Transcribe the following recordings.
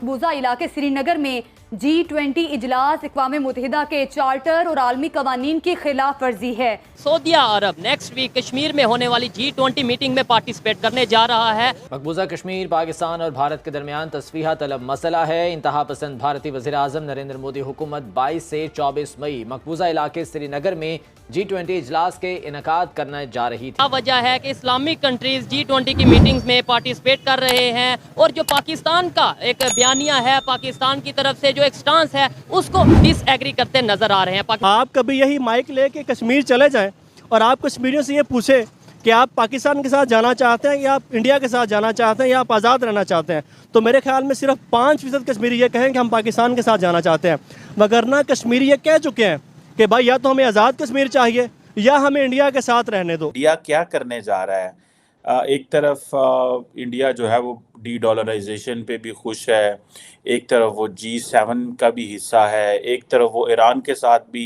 मकबूजा इलाके श्रीनगर में G20 इजलास अक़वाम मुत्तहिदा के चार्टर और आलमी कवानीन की खिलाफ वर्जी है। सऊदी अरब नेक्स्ट वीक कश्मीर में होने वाली G20 मीटिंग में पार्टिसिपेट करने जा रहा है। मकबूजा कश्मीर पाकिस्तान और भारत के दरमियान तस्वीहा तलब मसला है। इंतहा पसंद भारतीय वज़ीर आज़म नरेंद्र मोदी हुकूमत 22 से 24 मई मकबूजा इलाके श्रीनगर में G20 इजलास के इनकाद करने जा रही थी। वजह है कि इस्लामिक कंट्रीज G20 की मीटिंग्स में पार्टिसिपेट कर रहे हैं और जो पाकिस्तान का एक बयानिया है, पाकिस्तान की तरफ से जो एक स्टांस है, उसको डिसएग्री करते नजर आ रहे हैं। आप कभी यही माइक लेके कश्मीर चले जाएं और आप कश्मीरियों से ये पूछे कि आप पाकिस्तान के साथ जाना चाहते हैं या आप इंडिया के साथ जाना चाहते हैं या आप आज़ाद रहना चाहते हैं, तो मेरे ख्याल में सिर्फ 5% कश्मीरी ये कहें कि हम पाकिस्तान के साथ जाना चाहते हैं। वगरना कश्मीरी ये कह चुके हैं कि भाई या तो हमें आज़ाद कश्मीर चाहिए या हमें इंडिया के साथ रहने दो। इंडिया क्या करने जा रहा है? एक तरफ इंडिया जो है वो डी-डॉलराइजेशन पे भी खुश है, एक तरफ वो G7 का भी हिस्सा है, एक तरफ वो ईरान के साथ भी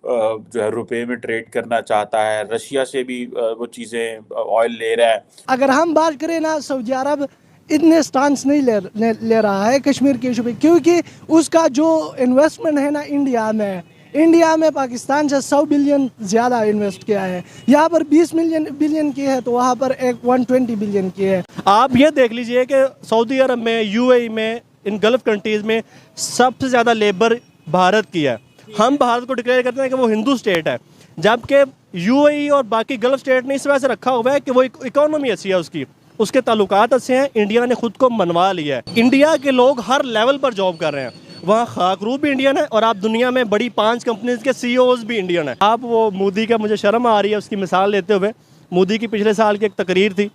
जो है रुपए में ट्रेड करना चाहता है, रशिया से भी वो चीज़ें ऑयल ले रहा है। अगर हम बात करें ना, सऊदी अरब इतने स्टांस नहीं ले रहा है कश्मीर के इशू पे, क्योंकि उसका जो इन्वेस्टमेंट है ना इंडिया में पाकिस्तान से 100 बिलियन ज़्यादा इन्वेस्ट किया है। यहाँ पर 20 बिलियन की है तो वहाँ पर एक 120 बिलियन की है। आप ये देख लीजिए कि सऊदी अरब में, UAE में, इन गल्फ़ कंट्रीज़ में सबसे ज़्यादा लेबर भारत की है। हम भारत को डिक्लेयर करते हैं कि वो हिंदू स्टेट है, जबकि UAE और बाकी गल्फ़ स्टेट ने इस वजह से रखा हुआ है कि वो इकोनॉमी अच्छी है, उसके ताल्लुकात अच्छे हैं। इंडिया ने खुद को मनवा लिया है। इंडिया के लोग हर लेवल पर जॉब कर रहे हैं। वहाँ खाकरू भी इंडियन है और आप दुनिया में बड़ी 5 कंपनीज के CEOs भी इंडियन है। आप वो मोदी का, मुझे शर्म आ रही है उसकी मिसाल लेते हुए, मोदी की पिछले साल की एक तकरीर थी,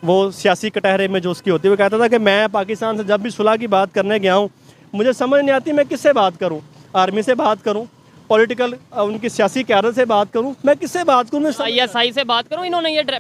वो सियासी कटहरे में जो उसकी होती है, वो कहता था कि मैं पाकिस्तान से जब भी सुलह की बात करने गया हूँ, मुझे समझ नहीं आती मैं किससे बात करूँ, आर्मी से बात करूँ, पॉलिटिकल उनकी सियासी क़यादत से बात करूं, मैं किससे बात करूं, मैं ISI से बात करूं।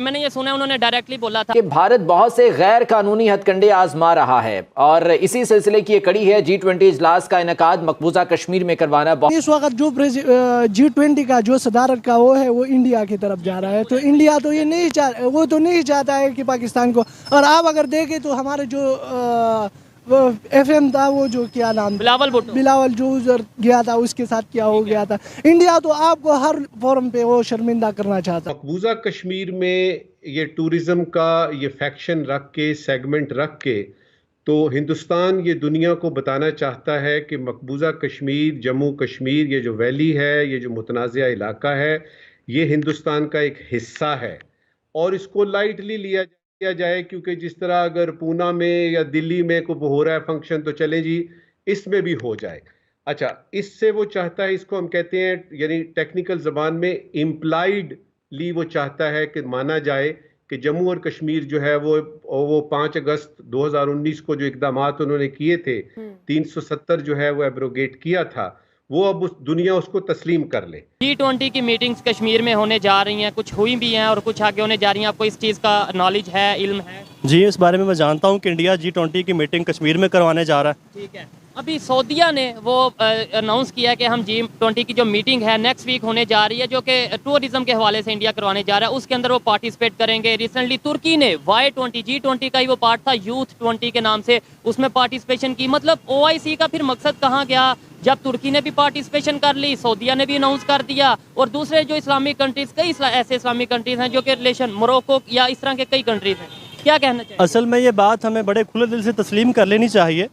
मैंने ये सुना है, उन्होंने डायरेक्टली बोला था कि भारत बहुत से गैर कानूनी हथकंडे आजमा रहा है और इसी सिलसिले की ये कड़ी है G20 इजलास का इनकाद मकबूजा कश्मीर में करवाना। इस वक्त जो G20 का जो सदारत का वो है, वो इंडिया की तरफ जा रहा है, तो इंडिया तो ये नहीं चाहता है कि पाकिस्तान को। और आप अगर देखें तो हमारे जो वो FM था, वो जो क्या नाम, बिलावल जो उधर गया था, उसके साथ क्या हो गया था। इंडिया तो आपको हर फोरम पे वो शर्मिंदा करना चाहता। मकबूजा कश्मीर में ये टूरिज्म का ये फैक्शन रख के, सेगमेंट रख के, तो हिंदुस्तान ये दुनिया को बताना चाहता है कि मकबूजा कश्मीर, जम्मू कश्मीर, ये जो वैली है, ये जो मुतनाज़िया इलाका है, ये हिंदुस्तान का एक हिस्सा है और इसको लाइटली लिया जाए, क्योंकि जिस तरह अगर पूना में या दिल्ली में कोई हो रहा है फंक्शन तो चले जी इसमें भी हो जाए। अच्छा, इससे वो चाहता है, इसको हम कहते हैं यानी टेक्निकल ज़बान में इम्प्लाइडली वो चाहता है कि माना जाए कि जम्मू और कश्मीर जो है वो 5 अगस्त 2019 को जो इकदामात उन्होंने किए थे, 370 जो है वो एब्रोगेट किया था, वो अब उस दुनिया उसको तस्लीम कर ले। G20 की मीटिंग्स कश्मीर में होने जा रही हैं, कुछ हुई भी हैं और कुछ आगे होने जा रही हैं। आपको इस चीज़ का नॉलेज है, इल्म है? जी, इस बारे में मैं जानता हूँ कि इंडिया G20 की मीटिंग कश्मीर में करवाने जा रहा है। ठीक है। अभी सऊदीया ने वो अनाउंस किया कि हम G20 की जो मीटिंग है नेक्स्ट वीक होने जा रही है, जो कि टूरिज्म के हवाले से इंडिया करवाने जा रहा है, उसके अंदर वो पार्टिसिपेट करेंगे। रिसेंटली तुर्की ने Y20 G20 का ही वो पार्ट था, यूथ 20 के नाम से, उसमें पार्टिसिपेशन की। मतलब OIC का फिर मकसद कहाँ गया जब तुर्की ने भी पार्टिसिपेशन कर ली, सऊदीया ने भी अनाउंस कर दिया और दूसरे जो इस्लामिक कंट्रीज, कई ऐसे इस्लामिक कंट्रीज हैं जो कि रिलेशन मोरक्को या इस तरह के कई कंट्रीज हैं। क्या कहना चाहिए? असल में ये बात हमें बड़े खुले दिल से तस्लीम कर लेनी चाहिए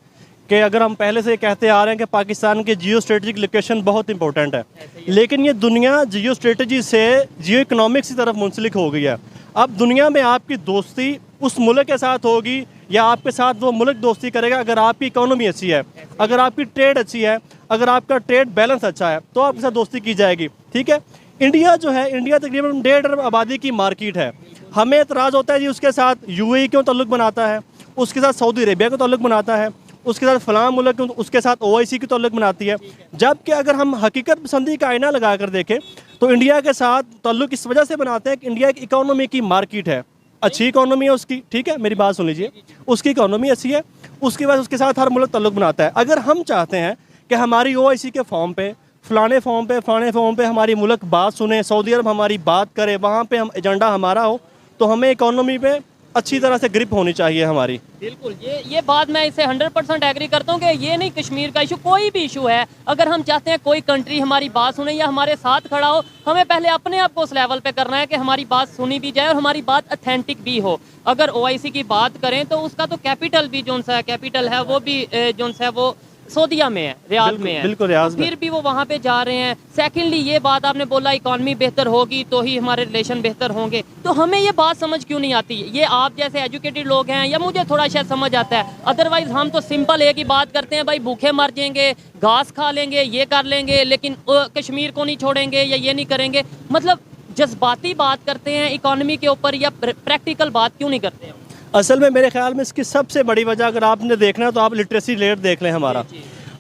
कि अगर हम पहले से कहते आ रहे हैं कि पाकिस्तान की जियो स्ट्रेटजिक लोकेशन बहुत इंपॉर्टेंट है, लेकिन ये दुनिया जियो स्ट्रेटजी से जियो इकोनॉमिक्स की तरफ मुंसलिक हो गई है। अब दुनिया में आपकी दोस्ती उस मुल्क के साथ होगी या आपके साथ वो मुल्क दोस्ती करेगा अगर आपकी इकोनॉमी अच्छी है, अगर आपकी ट्रेड अच्छी है, अगर आपका ट्रेड बैलेंस अच्छा है, तो आपके साथ दोस्ती की जाएगी। ठीक है, इंडिया जो है, इंडिया तकरीबन 1.5 अरब आबादी की मार्केट है। हमें एतराज़ होता है जी उसके साथ UAE क्यों ताल्लुक़ बनाता है, उसके साथ सऊदी अरेबिया को ताल्लुक़ बनाता है, उसके साथ फ़लाँ मुल्क उसके साथ OIC की ताल्लुक़ बनाती है। जबकि अगर हम हकीकत पसंदी का आईना लगा कर देखें तो इंडिया के साथ ताल्लुक़ इस वजह से बनाते हैं कि इंडिया एक इकोनॉमी की मार्केट है, अच्छी इकोनॉमी है उसकी। ठीक है, मेरी बात सुन लीजिए, उसकी इकोनॉमी अच्छी है, उसके बाद उसके साथ हर मुल्क ताल्लुक़ बनाता है। अगर हम चाहते हैं कि हमारी OIC के फॉर्म पे, फलाने फॉर्म पे हमारी मुल्क बात सुने, सऊदी अरब हमारी बात करे, वहाँ पे हम एजेंडा हमारा हो, तो हमें इकोनॉमी पे अच्छी तरह से ग्रिप होनी चाहिए हमारी। बिल्कुल, ये बात मैं इससे 100% एग्री करता हूँ कि ये नहीं कश्मीर का इशू, कोई भी इशू है, अगर हम चाहते हैं कोई कंट्री हमारी बात सुने या हमारे साथ खड़ा हो, हमें पहले अपने आप को उस लेवल पे करना है कि हमारी बात सुनी भी जाए और हमारी बात अथेंटिक भी हो। अगर OIC की बात करें तो उसका तो कैपिटल भी जो सा कैपिटल है वो भी जो है वो सऊदीया में है, रियाद में है, बिल्कुल रियाद में। फिर भी वो वहाँ पे जा रहे हैं। सेकेंडली ये बात आपने बोला इकॉनमी बेहतर होगी तो ही हमारे रिलेशन बेहतर होंगे, तो हमें ये बात समझ क्यों नहीं आती? ये आप जैसे एजुकेटेड लोग हैं या मुझे थोड़ा शायद समझ आता है, अदरवाइज हम तो सिंपल एक ही बात करते हैं, भाई भूखे मर जाएंगे, घास खा लेंगे, ये कर लेंगे, लेकिन कश्मीर को नहीं छोड़ेंगे या ये नहीं करेंगे। मतलब जज्बाती बात करते हैं इकॉनमी के ऊपर या प्रैक्टिकल बात क्यों नहीं करते हैं? असल में मेरे ख्याल में इसकी सबसे बड़ी वजह अगर आपने देखना है तो आप लिटरेसी रेट देख लें हमारा।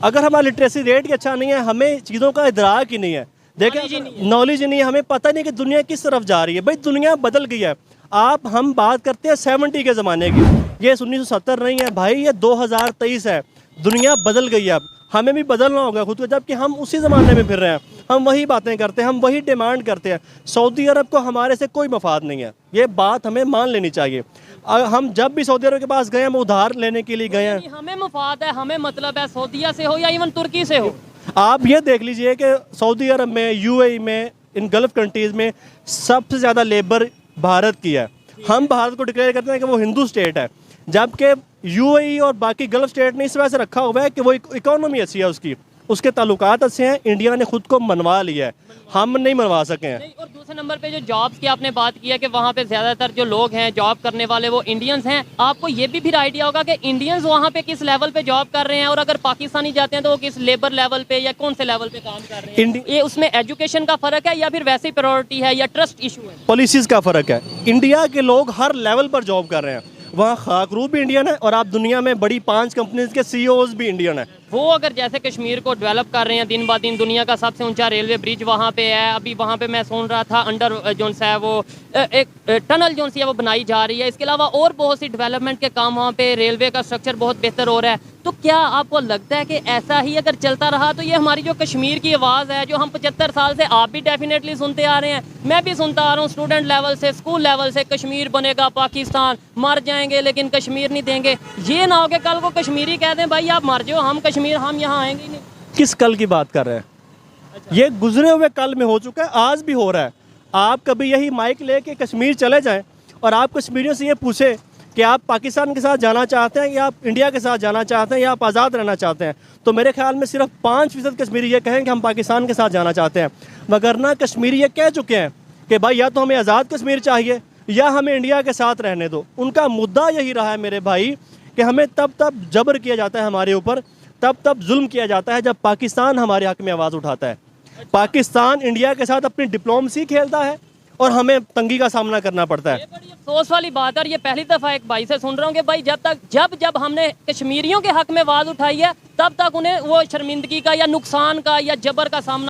अगर हमारा लिटरेसी रेट ही अच्छा नहीं है, हमें चीज़ों का इदराक ही नहीं है, देखें नॉलेज ही नहीं है, हमें पता नहीं कि दुनिया किस तरफ जा रही है। भाई दुनिया बदल गई है। हम बात करते हैं 70 के ज़माने की, ये 1970 नहीं है भाई, ये 2023 है। दुनिया बदल गई है, अब हमें भी बदलना होगा खुद को, जबकि हम उसी ज़माने में फिर रहे हैं। हम वही बातें करते हैं, हम वही डिमांड करते हैं। सऊदी अरब को हमारे से कोई मफाद नहीं है, ये बात हमें मान लेनी चाहिए। हम जब भी सऊदी अरब के पास गए, हम उधार लेने के लिए गए हैं। हमें मफाद है, हमें मतलब है सऊदीया से हो या इवन तुर्की से हो। आप ये देख लीजिए कि सऊदी अरब में, UAE में, इन गल्फ़ कंट्रीज़ में सबसे ज़्यादा लेबर भारत की है। हम भारत को डिक्लेयर करते हैं कि वो हिंदू स्टेट है, जबकि UAE और बाकी गल्फ़ स्टेट ने इस वजह से रखा हुआ है कि वो इकोनॉमी अच्छी है, उसके ताल्लुकात अच्छे हैं। इंडिया ने खुद को मनवा लिया है, हम नहीं मनवा सके हैं। और दूसरे नंबर पे जो जॉब्स की आपने बात की है कि वहाँ पे ज़्यादातर जो लोग हैं जॉब करने वाले वो इंडियंस हैं, आपको ये भी फिर आइडिया होगा कि इंडियंस वहाँ पे किस लेवल पे जॉब कर रहे हैं, और अगर पाकिस्तानी जाते हैं तो वो किस लेबर लेवल पे या कौन से लेवल पे काम कर रहे हैं। ये उसमें एजुकेशन का फ़र्क है या फिर वैसी प्रायोरिटी है या ट्रस्ट इशू है? पॉलिसीज़ का फ़र्क है। इंडिया के लोग हर लेवल पर जॉब कर रहे हैं, वहाँ खाकरू भी इंडियन है और आप दुनिया में बड़ी 5 कंपनीज के CEOs भी इंडियन है। वो अगर जैसे कश्मीर को डेवलप कर रहे हैं दिन ब दिन, दुनिया का सबसे ऊंचा रेलवे ब्रिज वहाँ पे है, अभी वहाँ पे मैं सुन रहा था अंडर जो है वो एक टनल जो है वो बनाई जा रही है। इसके अलावा और बहुत सी डेवलपमेंट के काम वहाँ पे, रेलवे का स्ट्रक्चर बहुत बेहतर हो रहा है। तो क्या आपको लगता है कि ऐसा ही अगर चलता रहा तो ये हमारी जो कश्मीर की आवाज़ है, जो हम 75 साल से आप भी डेफिनेटली सुनते आ रहे हैं, मैं भी सुनता आ रहा हूँ स्टूडेंट लेवल से, स्कूल लेवल से, कश्मीर बनेगा पाकिस्तान, मर जाएंगे लेकिन कश्मीर नहीं देंगे, ये ना हो कि कल को कश्मीरी कह दें भाई आप मर जाओ, हम कश्मीर, हम यहाँ आएंगे ही नहीं। किस कल की बात कर रहे हैं? ये गुजरे हुए कल में हो चुका है, आज भी हो रहा है। आप कभी यही माइक लेके कश्मीर चले जाएं और आप कश्मीरियों से ये पूछे कि आप पाकिस्तान के साथ जाना चाहते हैं या आप इंडिया के साथ जाना चाहते हैं या आप आज़ाद रहना चाहते हैं, तो मेरे ख्याल में सिर्फ 5% कश्मीरी ये कहें कि हम पाकिस्तान के साथ जाना चाहते हैं। वगरना कश्मीरी ये कह चुके हैं कि भाई या तो हमें आज़ाद कश्मीर चाहिए या हमें इंडिया के साथ रहने दो। उनका मुद्दा यही रहा है मेरे भाई कि हमें तब जबर किया जाता है हमारे ऊपर, तब जुल्म किया जाता है जब पाकिस्तान हमारे हक़ में आवाज़ उठाता है। पाकिस्तान इंडिया के साथ अपनी डिप्लोमेसी खेलता है और हमें तंगी का सामना करना पड़ता है। ये बड़ी अफसोस वाली बात है, और ये पहली दफ़ा एक भाई से सुन रहा हूँ कि भाई जब हमने कश्मीरियों के हक़ में आवाज़ उठाई है तब तक उन्हें वो शर्मिंदगी का या नुकसान का या जबर का सामना